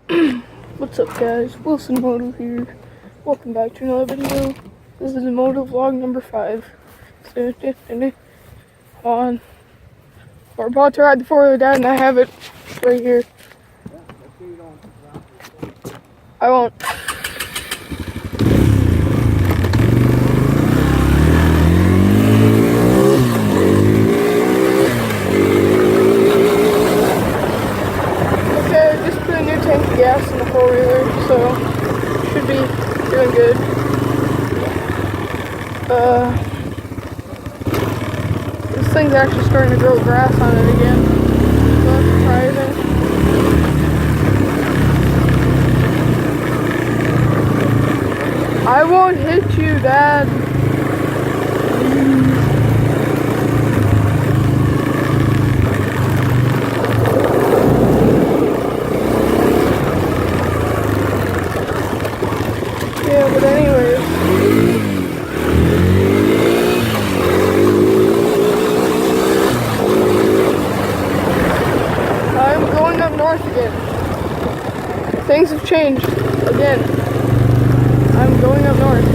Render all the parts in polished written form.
What's up, guys? Wilson Moto here. Welcome back to another video. This is Moto vlog number 5. On. We're about to ride the 4-wheeler down, and I have it right here. I won't. Tank of gas in the 4-wheeler, so should be doing good. This thing's actually starting to grow grass on it again, so that's surprising. I won't hit you, Dad. Yeah, but anyways, I'm going up north again. Things have changed again. I'm going up north.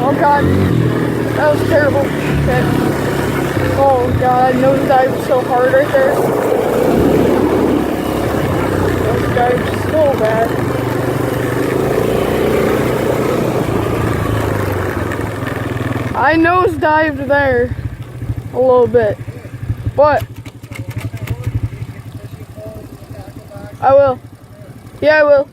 Oh God, that was terrible. Okay. Oh God, I nosedived so hard right there. Dived so bad. I nosedived there a little bit, but I will. Yeah, I will.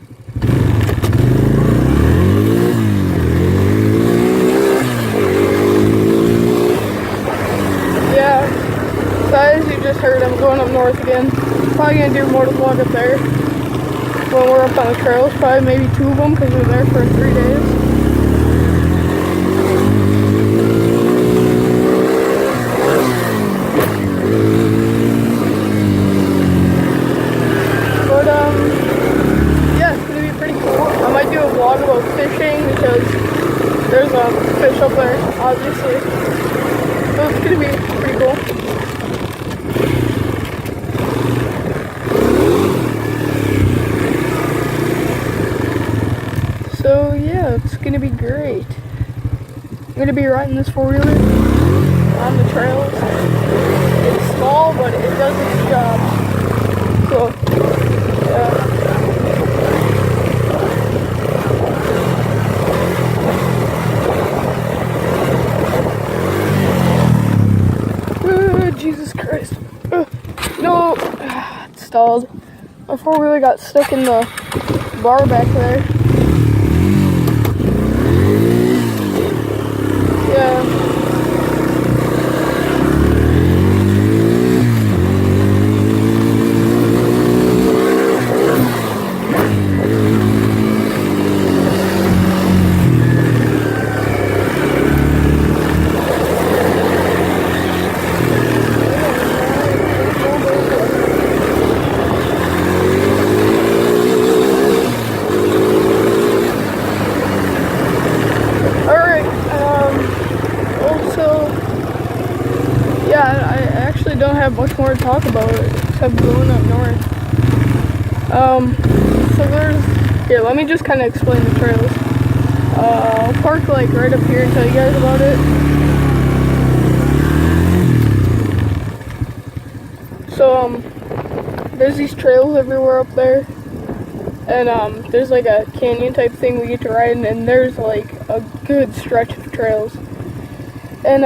Yeah, so as you just heard, I'm going up north again. Probably gonna do more to vlog up there. When we're up on the trails, probably maybe 2 of them because we're there for 3 days. But yeah, it's gonna be pretty cool. I might do a vlog about fishing because there's fish up there, obviously. So it's gonna be pretty cool. So yeah, it's gonna be great. I'm gonna be riding this 4-wheeler on the trails. It's small, but it does its job. So yeah. Jesus Christ. No, it stalled. My 4-wheeler got stuck in the bar back there. Yeah. I actually don't have much more to talk about except going up north. So here, let me just kind of explain the trails. I'll park like right up here and tell you guys about it. So, there's these trails everywhere up there. And, there's like a canyon type thing we get to ride in, and there's like a good stretch of trails. And,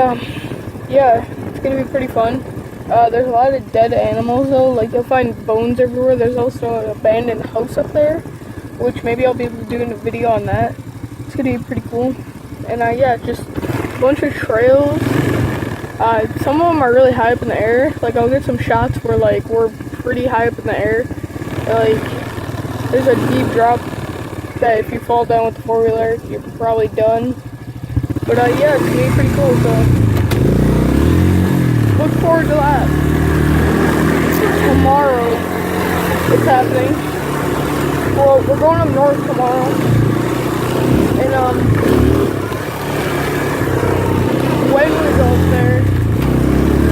yeah, it's gonna be pretty fun. There's a lot of dead animals though, like you'll find bones everywhere. There's also an abandoned house up there, which maybe I'll be able to do a video on that. It's gonna be pretty cool. And yeah, just a bunch of trails. Some of them are really high up in the air. Like I'll get some shots where like we're pretty high up in the air. And, like there's a deep drop that if you fall down with the 4-wheeler, you're probably done. But yeah, it's gonna be pretty cool. So look forward to that. Tomorrow it's happening. Well, we're going up north tomorrow. And when we go up there,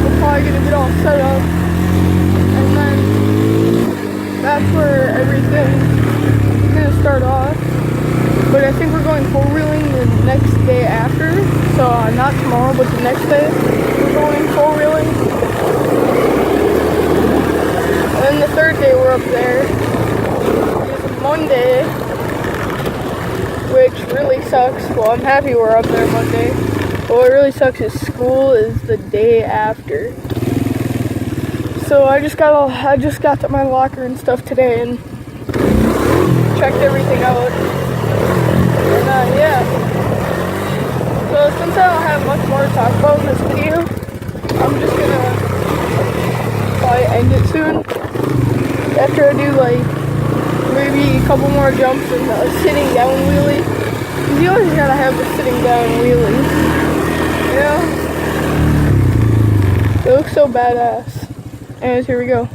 we'll probably get gonna get all set up, and then that's where everything's gonna start off. But I think we're going four-wheeling the next day after, so not tomorrow, but the next day we're going four-wheeling. And then the third day we're up there is Monday, which really sucks. Well, I'm happy we're up there Monday, but what really sucks is school is the day after. So I just got to my locker and stuff today and checked everything out. And yeah. So since I don't have much more to talk about in this video, I'm just gonna probably end it soon. After I do like maybe a couple more jumps and a sitting down wheelie. Cause you always gotta have the sitting down wheelie. You know? It looks so badass. Anyways, here we go.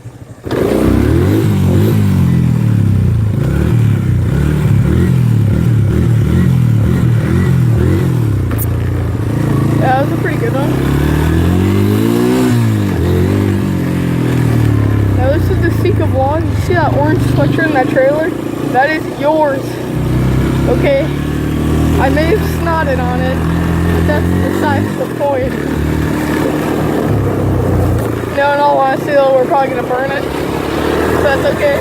Yeah, that was a pretty good one. Now this is the Sika vlog. You see that orange sweatshirt in that trailer? That is yours. Okay? I may have snotted on it, but that's besides the point. No, in all honesty though, we're probably gonna burn it. So that's okay.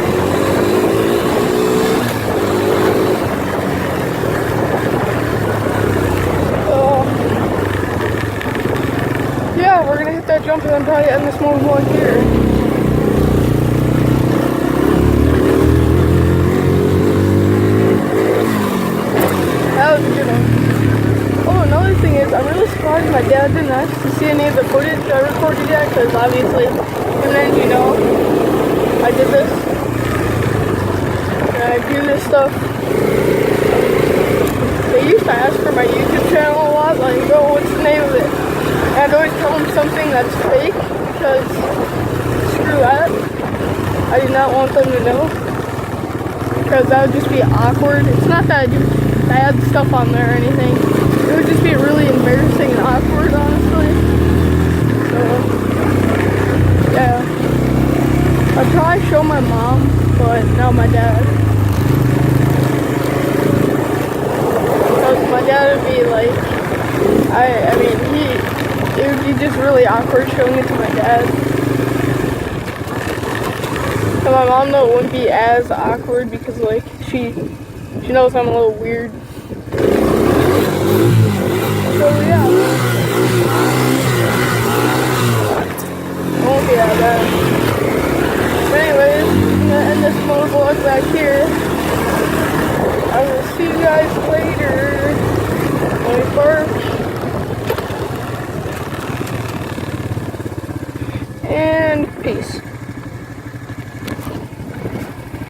Yeah, we're gonna hit that jump and then probably end this motor vlog here. That was a good one. Oh, another thing is, I'm really surprised my dad didn't ask to see any of the footage I recorded yet, because obviously, and then you know, I did this. And I do this stuff. They used to ask for my YouTube channel a lot, like, oh, what's the name of it? And I'd always tell them something that's fake, because screw that. I do not want them to know, because that would just be awkward. It's not that I do bad stuff on there or anything. It would just be really embarrassing and awkward, honestly. So, yeah. I'd probably show my mom, but not my dad. Because my dad would be like, I mean, it would be just really awkward showing it to my dad. And my mom, though, it wouldn't be as awkward because, like, she knows I'm a little weird. So, yeah. It won't be that bad. But anyways, I'm gonna end this motovlog back here. I will see you guys later. Let me bark. And peace.